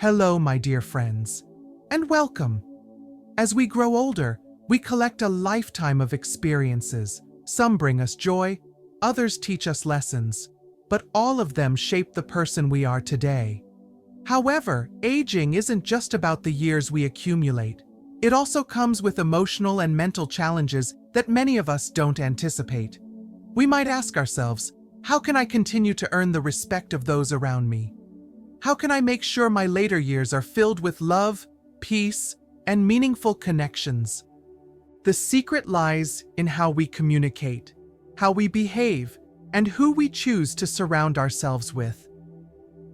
Hello, my dear friends, and welcome. As we grow older, we collect a lifetime of experiences. Some bring us joy, others teach us lessons, but all of them shape the person we are today. However, aging isn't just about the years we accumulate. It also comes with emotional and mental challenges that many of us don't anticipate. We might ask ourselves, how can I continue to earn the respect of those around me? How can I make sure my later years are filled with love, peace, and meaningful connections? The secret lies in how we communicate, how we behave, and who we choose to surround ourselves with.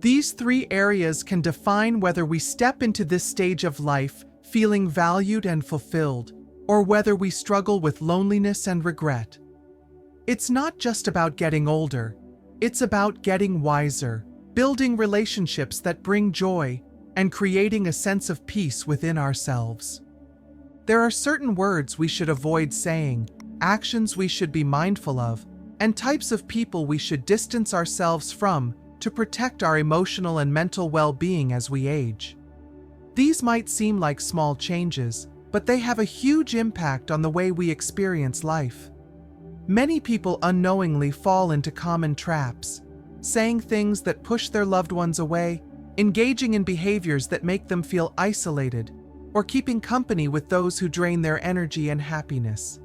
These three areas can define whether we step into this stage of life feeling valued and fulfilled, or whether we struggle with loneliness and regret. It's not just about getting older, it's about getting wiser, building relationships that bring joy, and creating a sense of peace within ourselves. There are certain words we should avoid saying, actions we should be mindful of, and types of people we should distance ourselves from to protect our emotional and mental well-being as we age. These might seem like small changes, but they have a huge impact on the way we experience life. Many people unknowingly fall into common traps, saying things that push their loved ones away, engaging in behaviors that make them feel isolated, or keeping company with those who drain their energy and happiness.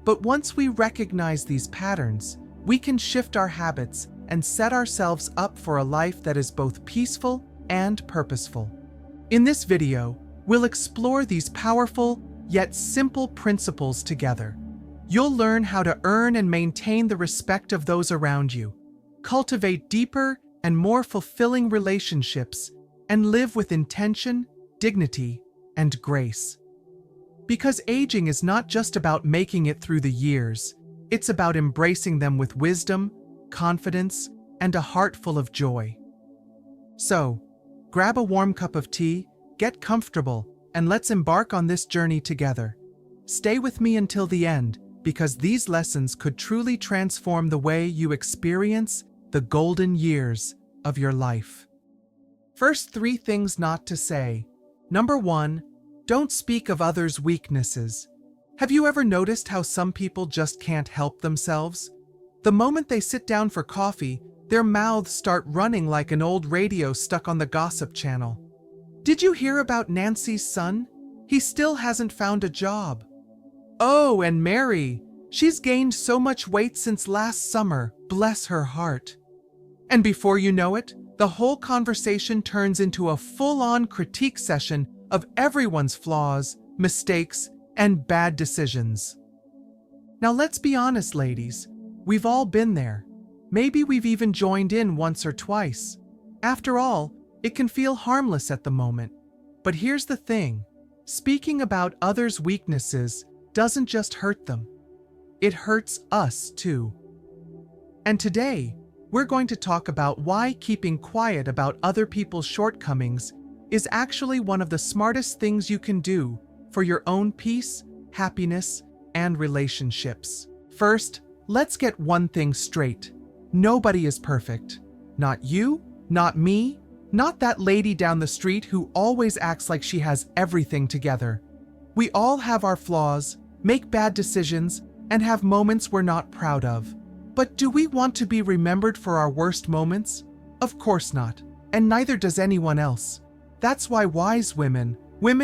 But once we recognize these patterns, we can shift our habits and set ourselves up for a life that is both peaceful and purposeful. In this video, we'll explore these powerful yet simple principles together. You'll learn how to earn and maintain the respect of those around you, cultivate deeper and more fulfilling relationships, and live with intention, dignity, and grace. Because aging is not just about making it through the years, it's about embracing them with wisdom, confidence, and a heart full of joy. So, grab a warm cup of tea, get comfortable, and let's embark on this journey together. Stay with me until the end, because these lessons could truly transform the way you experience the golden years of your life. First, 3 things not to say. Number 1, don't speak of others' weaknesses. Have you ever noticed how some people just can't help themselves? The moment they sit down for coffee, their mouths start running like an old radio stuck on the gossip channel. Did you hear about Nancy's son? He still hasn't found a job. Oh, and Mary, she's gained so much weight since last summer, bless her heart. And before you know it, the whole conversation turns into a full-on critique session of everyone's flaws, mistakes, and bad decisions. Now let's be honest, ladies. We've all been there. Maybe we've even joined in once or twice. After all, it can feel harmless at the moment. But here's the thing. Speaking about others' weaknesses doesn't just hurt them. It hurts us too. And today, we're going to talk about why keeping quiet about other people's shortcomings is actually one of the smartest things you can do for your own peace, happiness, and relationships. First, let's get one thing straight. Nobody is perfect. Not you, not me, not that lady down the street who always acts like she has everything together. We all have our flaws, make bad decisions, and have moments we're not proud of. But do we want to be remembered for our worst moments? Of course not, and neither does anyone else. That's why wise women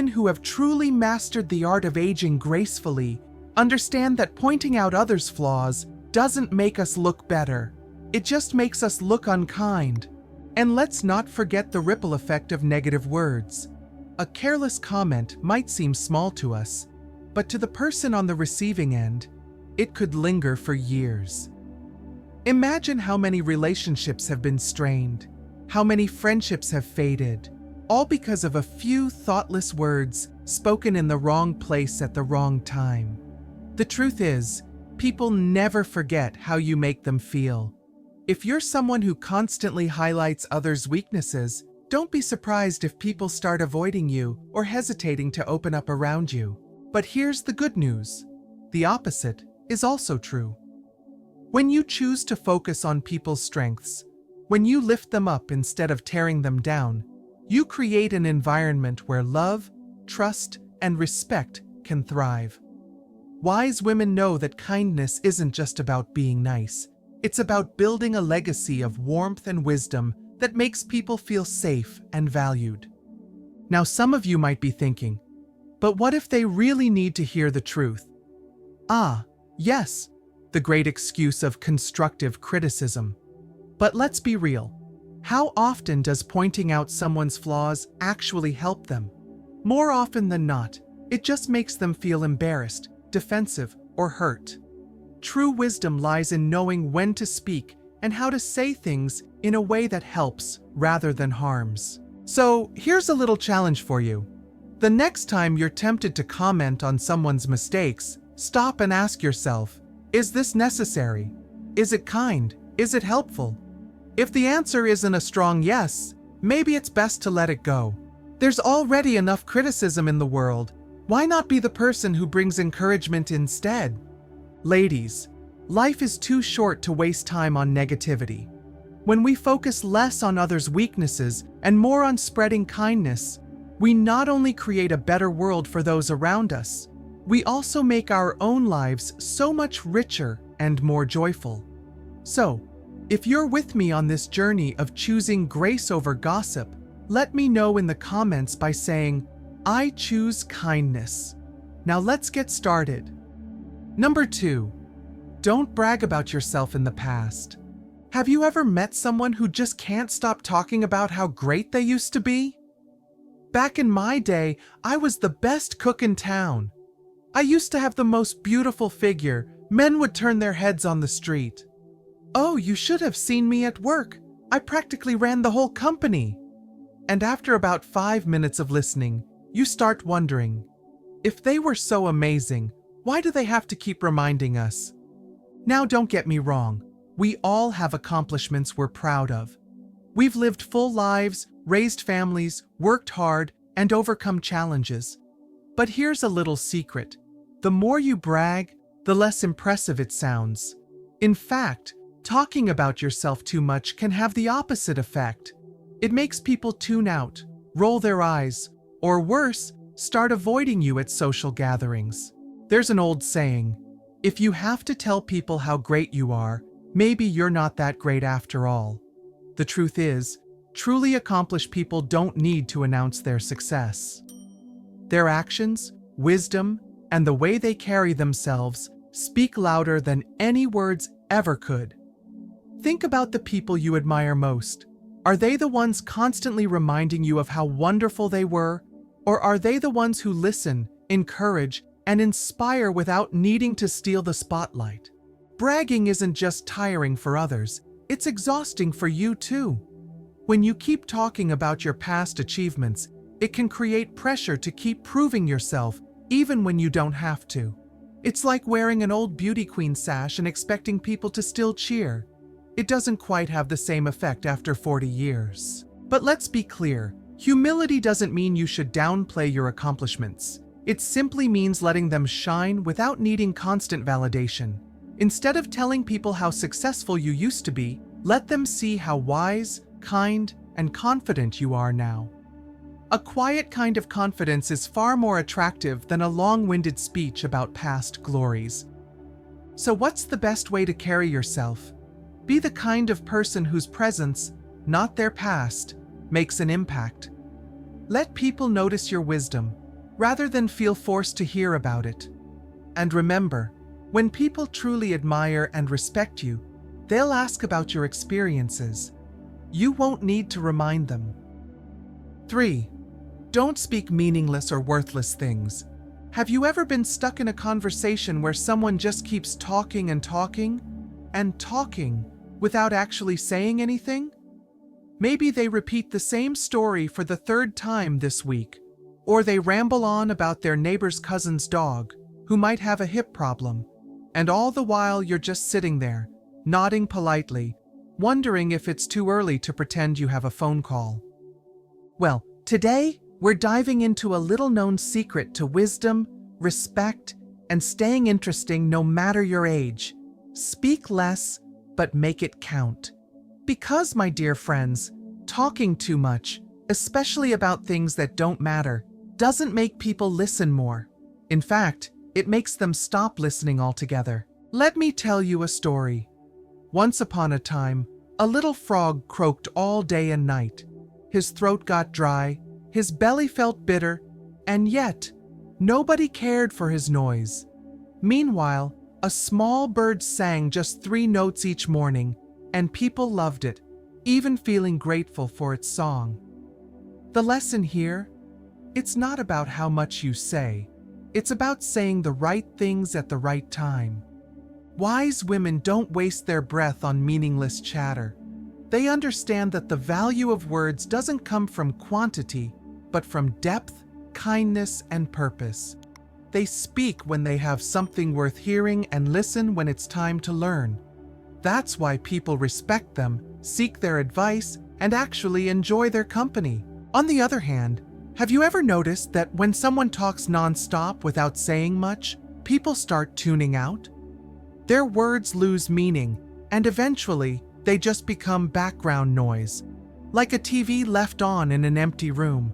who have truly mastered the art of aging gracefully, understand that pointing out others' flaws doesn't make us look better. It just makes us look unkind. And let's not forget the ripple effect of negative words. A careless comment might seem small to us, but to the person on the receiving end, it could linger for years. Imagine how many relationships have been strained, how many friendships have faded, all because of a few thoughtless words spoken in the wrong place at the wrong time. The truth is, people never forget how you make them feel. If you're someone who constantly highlights others' weaknesses, don't be surprised if people start avoiding you or hesitating to open up around you. But here's the good news. The opposite is also true. When you choose to focus on people's strengths, when you lift them up instead of tearing them down, you create an environment where love, trust, and respect can thrive. Wise women know that kindness isn't just about being nice. It's about building a legacy of warmth and wisdom that makes people feel safe and valued. Now, some of you might be thinking, but what if they really need to hear the truth? Ah, yes, the great excuse of constructive criticism. But let's be real. How often does pointing out someone's flaws actually help them? More often than not, it just makes them feel embarrassed, defensive, or hurt. True wisdom lies in knowing when to speak and how to say things in a way that helps rather than harms. So, here's a little challenge for you. The next time you're tempted to comment on someone's mistakes, stop and ask yourself, is this necessary? Is it kind? Is it helpful? If the answer isn't a strong yes, maybe it's best to let it go. There's already enough criticism in the world. Why not be the person who brings encouragement instead? Ladies, life is too short to waste time on negativity. When we focus less on others' weaknesses and more on spreading kindness, we not only create a better world for those around us, we also make our own lives so much richer and more joyful. So, if you're with me on this journey of choosing grace over gossip, let me know in the comments by saying, I choose kindness. Now let's get started. Number 2, don't brag about yourself in the past. Have you ever met someone who just can't stop talking about how great they used to be? Back in my day, I was the best cook in town. I used to have the most beautiful figure. Men would turn their heads on the street. Oh, you should have seen me at work. I practically ran the whole company. And after about 5 minutes of listening, you start wondering, if they were so amazing, why do they have to keep reminding us? Now, don't get me wrong. We all have accomplishments we're proud of. We've lived full lives, raised families, worked hard, and overcome challenges. But here's a little secret. The more you brag, the less impressive it sounds. In fact, talking about yourself too much can have the opposite effect. It makes people tune out, roll their eyes, or worse, start avoiding you at social gatherings. There's an old saying, if you have to tell people how great you are, maybe you're not that great after all. The truth is, truly accomplished people don't need to announce their success. Their actions, wisdom, and the way they carry themselves speak louder than any words ever could. Think about the people you admire most. Are they the ones constantly reminding you of how wonderful they were? Or are they the ones who listen, encourage, and inspire without needing to steal the spotlight? Bragging isn't just tiring for others, it's exhausting for you too. When you keep talking about your past achievements, it can create pressure to keep proving yourself even when you don't have to. It's like wearing an old beauty queen sash and expecting people to still cheer. It doesn't quite have the same effect after 40 years. But let's be clear, humility doesn't mean you should downplay your accomplishments. It simply means letting them shine without needing constant validation. Instead of telling people how successful you used to be, let them see how wise, kind, and confident you are now. A quiet kind of confidence is far more attractive than a long-winded speech about past glories. So what's the best way to carry yourself? Be the kind of person whose presence, not their past, makes an impact. Let people notice your wisdom, rather than feel forced to hear about it. And remember, when people truly admire and respect you, they'll ask about your experiences. You won't need to remind them. 3. Don't speak meaningless or worthless things. Have you ever been stuck in a conversation where someone just keeps talking and talking and talking without actually saying anything? Maybe they repeat the same story for the 3rd time this week, or they ramble on about their neighbor's cousin's dog who might have a hip problem, and all the while you're just sitting there, nodding politely, wondering if it's too early to pretend you have a phone call. Well, today, we're diving into a little-known secret to wisdom, respect, and staying interesting no matter your age. Speak less, but make it count. Because, my dear friends, talking too much, especially about things that don't matter, doesn't make people listen more. In fact, it makes them stop listening altogether. Let me tell you a story. Once upon a time, a little frog croaked all day and night. His throat got dry, his belly felt bitter, and yet, nobody cared for his noise. Meanwhile, a small bird sang just 3 notes each morning, and people loved it, even feeling grateful for its song. The lesson here? It's not about how much you say. It's about saying the right things at the right time. Wise women don't waste their breath on meaningless chatter. They understand that the value of words doesn't come from quantity, but from depth, kindness, and purpose. They speak when they have something worth hearing and listen when it's time to learn. That's why people respect them, seek their advice, and actually enjoy their company. On the other hand, have you ever noticed that when someone talks non-stop without saying much, people start tuning out? Their words lose meaning, and eventually, they just become background noise, like a TV left on in an empty room.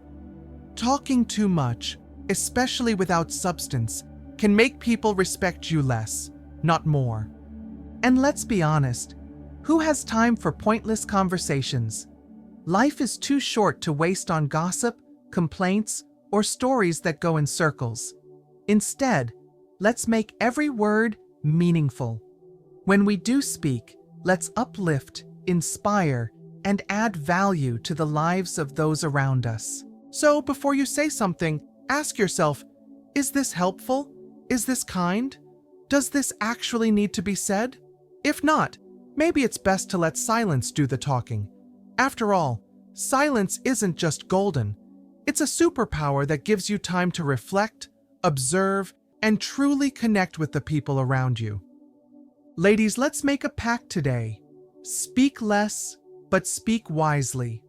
Talking too much, especially without substance, can make people respect you less, not more. And let's be honest, who has time for pointless conversations? Life is too short to waste on gossip, complaints, or stories that go in circles. Instead, let's make every word meaningful. When we do speak, let's uplift, inspire, and add value to the lives of those around us. So before you say something, ask yourself, is this helpful? Is this kind? Does this actually need to be said? If not, maybe it's best to let silence do the talking. After all, silence isn't just golden. It's a superpower that gives you time to reflect, observe, and truly connect with the people around you. Ladies, let's make a pact today. Speak less, but speak wisely.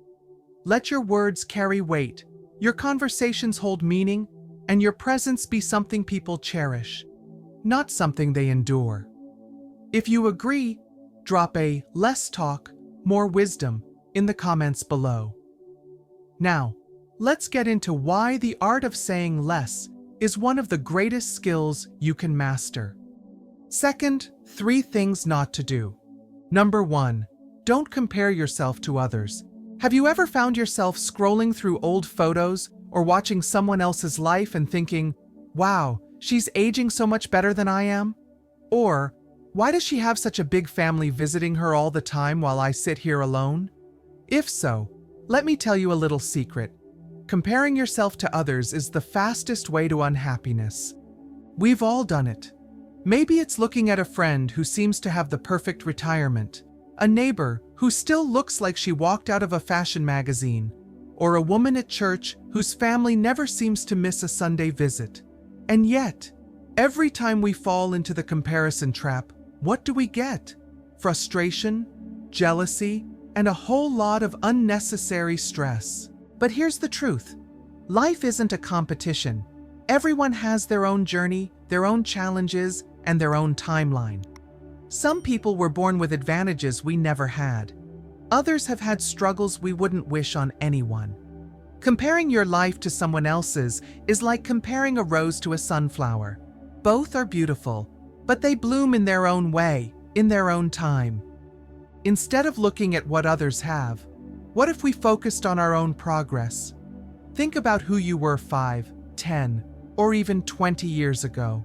Let your words carry weight, your conversations hold meaning, and your presence be something people cherish, not something they endure. If you agree, drop a "less talk, more wisdom" in the comments below. Now, let's get into why the art of saying less is one of the greatest skills you can master. Second, 3 things not to do. Number 1, don't compare yourself to others. Have you ever found yourself scrolling through old photos or watching someone else's life and thinking, wow, she's aging so much better than I am? Or, why does she have such a big family visiting her all the time while I sit here alone? If so, let me tell you a little secret. Comparing yourself to others is the fastest way to unhappiness. We've all done it. Maybe it's looking at a friend who seems to have the perfect retirement, a neighbor who still looks like she walked out of a fashion magazine, or a woman at church whose family never seems to miss a Sunday visit. And yet, every time we fall into the comparison trap, what do we get? Frustration, jealousy, and a whole lot of unnecessary stress. But here's the truth. Life isn't a competition. Everyone has their own journey, their own challenges, and their own timeline. Some people were born with advantages we never had. Others have had struggles we wouldn't wish on anyone. Comparing your life to someone else's is like comparing a rose to a sunflower. Both are beautiful, but they bloom in their own way, in their own time. Instead of looking at what others have, what if we focused on our own progress? Think about who you were 5, 10, or even 20 years ago.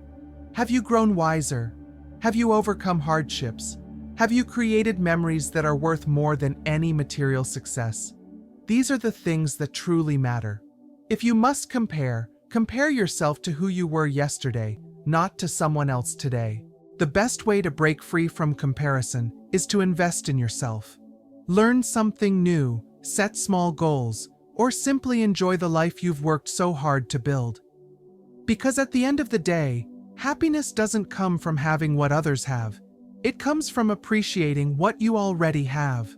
Have you grown wiser? Have you overcome hardships? Have you created memories that are worth more than any material success? These are the things that truly matter. If you must compare yourself to who you were yesterday, not to someone else today. The best way to break free from comparison is to invest in yourself. Learn something new, set small goals, or simply enjoy the life you've worked so hard to build. Because at the end of the day, happiness doesn't come from having what others have. It comes from appreciating what you already have.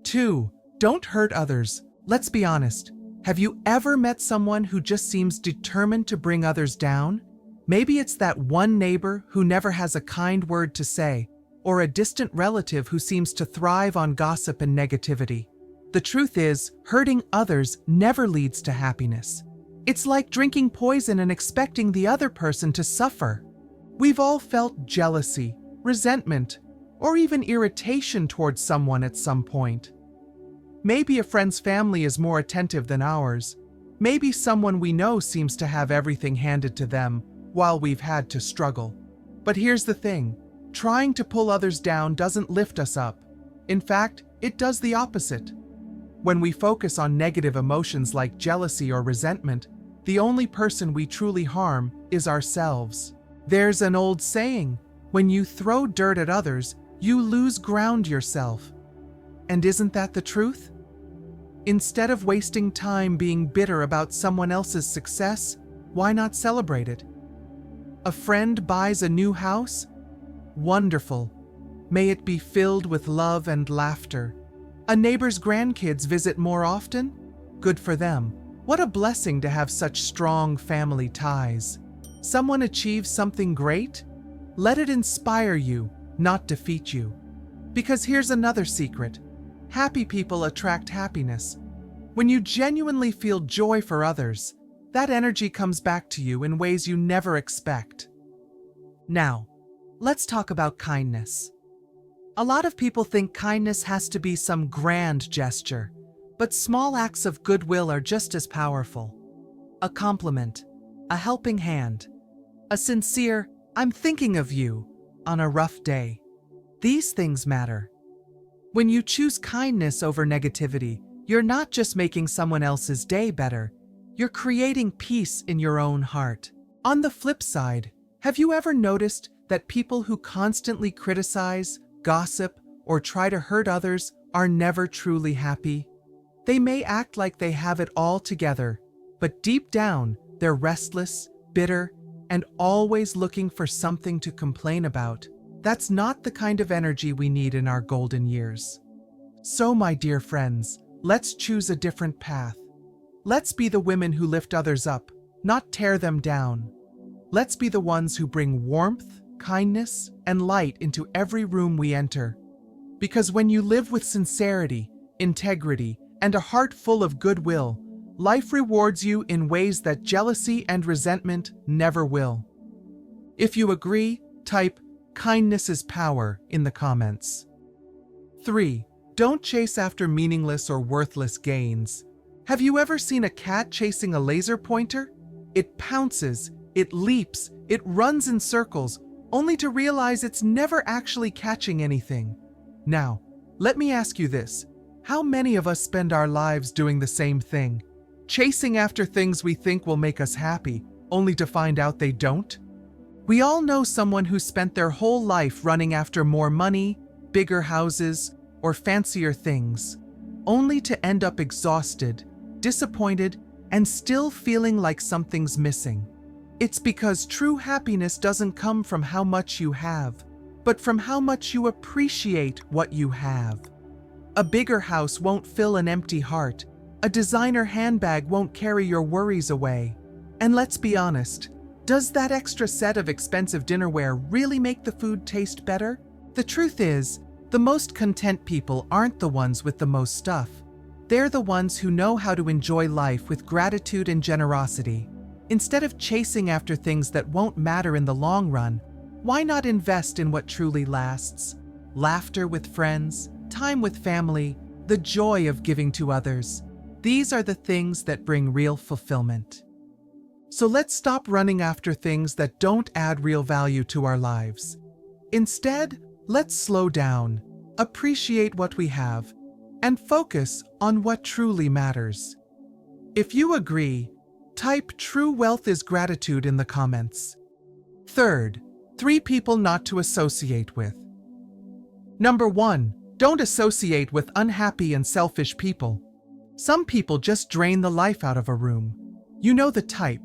2. Don't hurt others. Let's be honest. Have you ever met someone who just seems determined to bring others down? Maybe it's that one neighbor who never has a kind word to say, or a distant relative who seems to thrive on gossip and negativity. The truth is, hurting others never leads to happiness. It's like drinking poison and expecting the other person to suffer. We've all felt jealousy, resentment, or even irritation towards someone at some point. Maybe a friend's family is more attentive than ours. Maybe someone we know seems to have everything handed to them while we've had to struggle. But here's the thing, trying to pull others down doesn't lift us up. In fact, it does the opposite. When we focus on negative emotions like jealousy or resentment, the only person we truly harm is ourselves. There's an old saying, when you throw dirt at others, you lose ground yourself. And isn't that the truth? Instead of wasting time being bitter about someone else's success, why not celebrate it? A friend buys a new house? Wonderful. May it be filled with love and laughter. A neighbor's grandkids visit more often? Good for them. What a blessing to have such strong family ties. Someone achieves something great? Let it inspire you, not defeat you. Because here's another secret. Happy people attract happiness. When you genuinely feel joy for others, that energy comes back to you in ways you never expect. Now, let's talk about kindness. A lot of people think kindness has to be some grand gesture, but small acts of goodwill are just as powerful. A compliment, a helping hand, a sincere, "I'm thinking of you," on a rough day. These things matter. When you choose kindness over negativity, you're not just making someone else's day better, you're creating peace in your own heart. On the flip side, have you ever noticed that people who constantly criticize, gossip, or try to hurt others are never truly happy? They may act like they have it all together, but deep down, they're restless, bitter, and always looking for something to complain about. That's not the kind of energy we need in our golden years. So, my dear friends, let's choose a different path. Let's be the women who lift others up, not tear them down. Let's be the ones who bring warmth, kindness, and light into every room we enter. Because when you live with sincerity, integrity, and a heart full of goodwill, life rewards you in ways that jealousy and resentment never will. If you agree, type "kindness is power" in the comments. 3. Don't chase after meaningless or worthless gains. Have you ever seen a cat chasing a laser pointer? It pounces, it leaps, it runs in circles, only to realize it's never actually catching anything. Now, let me ask you this. How many of us spend our lives doing the same thing? Chasing after things we think will make us happy, only to find out they don't? We all know someone who spent their whole life running after more money, bigger houses, or fancier things, only to end up exhausted, disappointed, and still feeling like something's missing. It's because true happiness doesn't come from how much you have, but from how much you appreciate what you have. A bigger house won't fill an empty heart. A designer handbag won't carry your worries away. And let's be honest, does that extra set of expensive dinnerware really make the food taste better? The truth is, the most content people aren't the ones with the most stuff. They're the ones who know how to enjoy life with gratitude and generosity. Instead of chasing after things that won't matter in the long run, why not invest in what truly lasts? Laughter with friends, time with family, the joy of giving to others. These are the things that bring real fulfillment. So let's stop running after things that don't add real value to our lives. Instead, let's slow down, appreciate what we have, and focus on what truly matters. If you agree, type "True wealth is gratitude" in the comments. Third, 3 people not to associate with. Number 1, don't associate with unhappy and selfish people. Some people just drain the life out of a room. You know the type.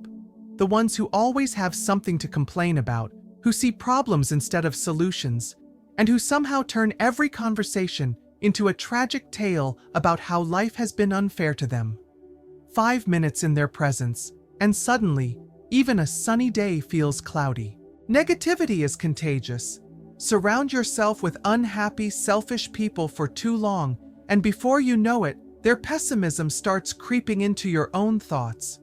The ones who always have something to complain about, who see problems instead of solutions, and who somehow turn every conversation into a tragic tale about how life has been unfair to them. 5 minutes in their presence, and suddenly, even a sunny day feels cloudy. Negativity is contagious. Surround yourself with unhappy, selfish people for too long, and before you know it, Their pessimism starts creeping into your own thoughts.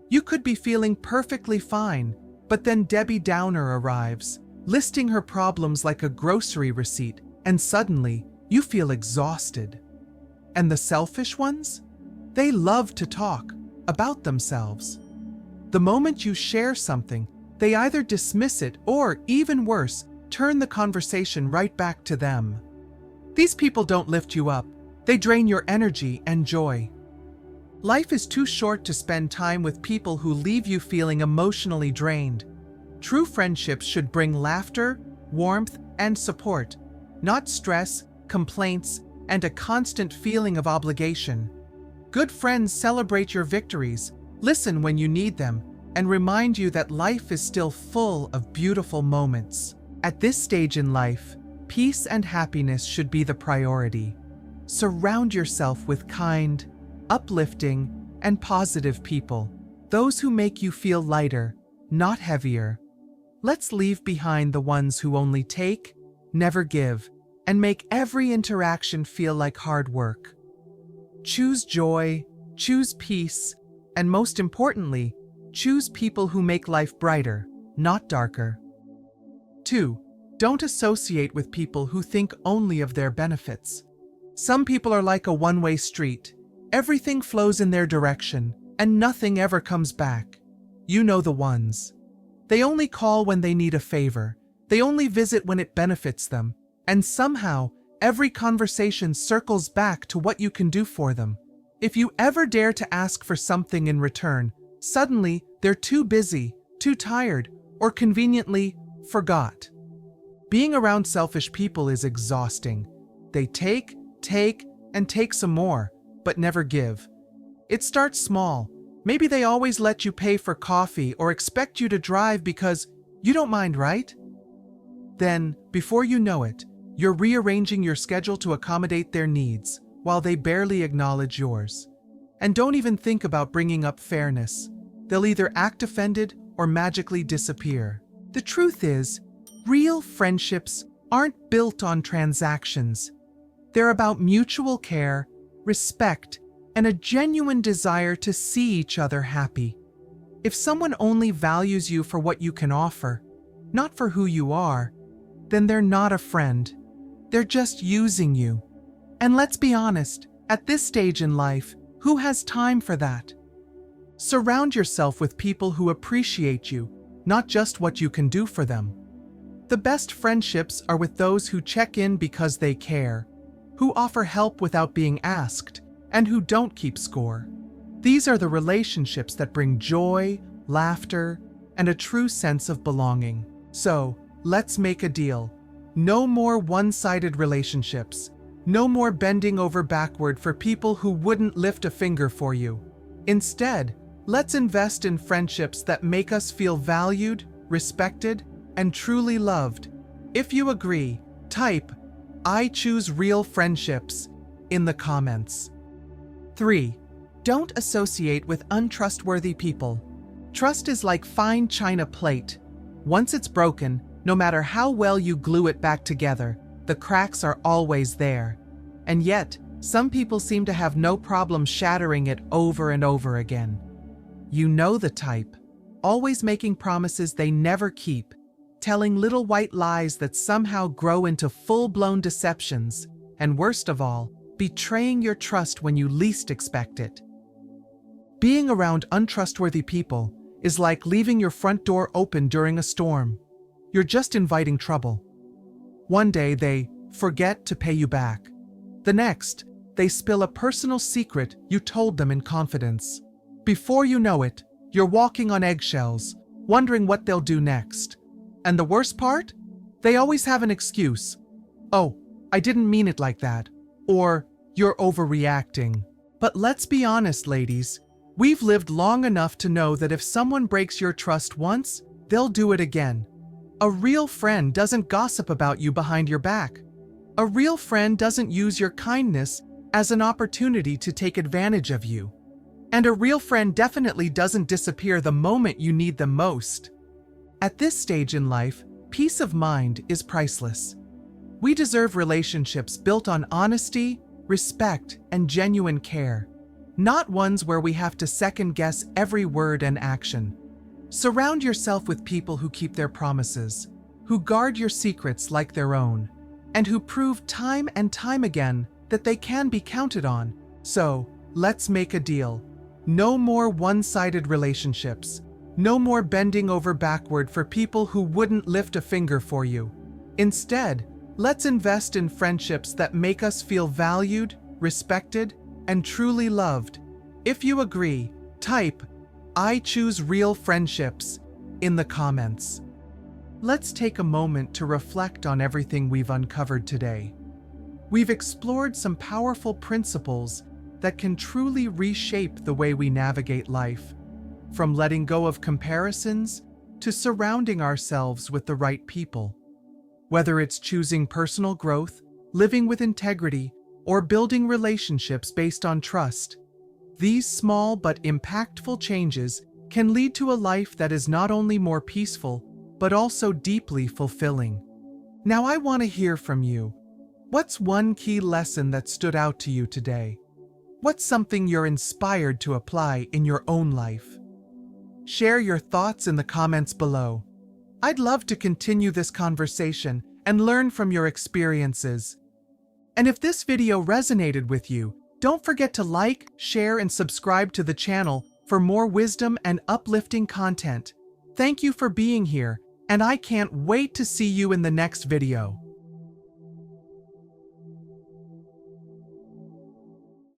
You could be feeling perfectly fine, but then Debbie Downer arrives, listing her problems like a grocery receipt, and suddenly you feel exhausted. And the selfish ones? They love to talk about themselves. The moment you share something, they either dismiss it or, even worse, turn the conversation right back to them. These people don't lift you up. They drain your energy and joy. Life is too short to spend time with people who leave you feeling emotionally drained. True friendships should bring laughter, warmth, and support, not stress, complaints, and a constant feeling of obligation. Good friends celebrate your victories, listen when you need them, and remind you that life is still full of beautiful moments. At this stage in life, peace and happiness should be the priority. Surround yourself with kind, uplifting, and positive people, those who make you feel lighter, not heavier. Let's leave behind the ones who only take, never give, and make every interaction feel like hard work. Choose joy, choose peace, and most importantly, choose people who make life brighter, not darker. 2. Don't associate with people who think only of their benefits. Some people are like a one-way street. Everything flows in their direction, and nothing ever comes back. You know the ones. They only call when they need a favor. They only visit when it benefits them. And somehow, every conversation circles back to what you can do for them. If you ever dare to ask for something in return, suddenly they're too busy, too tired, or conveniently forgot. Being around selfish people is exhausting. They take, and take some more, but never give. It starts small. Maybe they always let you pay for coffee or expect you to drive because you don't mind, right? Then, before you know it, you're rearranging your schedule to accommodate their needs, while they barely acknowledge yours. And don't even think about bringing up fairness. They'll either act offended or magically disappear. The truth is, real friendships aren't built on transactions. They're about mutual care, respect, and a genuine desire to see each other happy. If someone only values you for what you can offer, not for who you are, then they're not a friend. They're just using you. And let's be honest, at this stage in life, who has time for that? Surround yourself with people who appreciate you, not just what you can do for them. The best friendships are with those who check in because they care, who offer help without being asked, and who don't keep score. These are the relationships that bring joy, laughter, and a true sense of belonging. So, let's make a deal. No more one-sided relationships. No more bending over backward for people who wouldn't lift a finger for you. Instead, let's invest in friendships that make us feel valued, respected, and truly loved. If you agree, type, "I choose real friendships," in the comments. 3. Don't associate with untrustworthy people. Trust is like fine china plate. Once it's broken, no matter how well you glue it back together, the cracks are always there. And yet, some people seem to have no problem shattering it over and over again. You know the type, always making promises they never keep, telling little white lies that somehow grow into full-blown deceptions, and worst of all, betraying your trust when you least expect it. Being around untrustworthy people is like leaving your front door open during a storm. You're just inviting trouble. One day they forget to pay you back. The next, they spill a personal secret you told them in confidence. Before you know it, you're walking on eggshells, wondering what they'll do next. And the worst part? They always have an excuse. "Oh, I didn't mean it like that." Or, "You're overreacting." But let's be honest, ladies. We've lived long enough to know that if someone breaks your trust once, they'll do it again. A real friend doesn't gossip about you behind your back. A real friend doesn't use your kindness as an opportunity to take advantage of you. And a real friend definitely doesn't disappear the moment you need them most. At this stage in life, peace of mind is priceless. We deserve relationships built on honesty, respect, and genuine care. Not ones where we have to second-guess every word and action. Surround yourself with people who keep their promises, who guard your secrets like their own, and who prove time and time again that they can be counted on. So, let's make a deal. No more one-sided relationships. No more bending over backward for people who wouldn't lift a finger for you. Instead, let's invest in friendships that make us feel valued, respected, and truly loved. If you agree, type "I choose real friendships" in the comments. Let's take a moment to reflect on everything we've uncovered today. We've explored some powerful principles that can truly reshape the way we navigate life, from letting go of comparisons to surrounding ourselves with the right people. Whether it's choosing personal growth, living with integrity, or building relationships based on trust, these small but impactful changes can lead to a life that is not only more peaceful, but also deeply fulfilling. Now I want to hear from you. What's one key lesson that stood out to you today? What's something you're inspired to apply in your own life? Share your thoughts in the comments below. I'd love to continue this conversation and learn from your experiences. And if this video resonated with you, don't forget to like, share, and subscribe to the channel for more wisdom and uplifting content. Thank you for being here, and I can't wait to see you in the next video.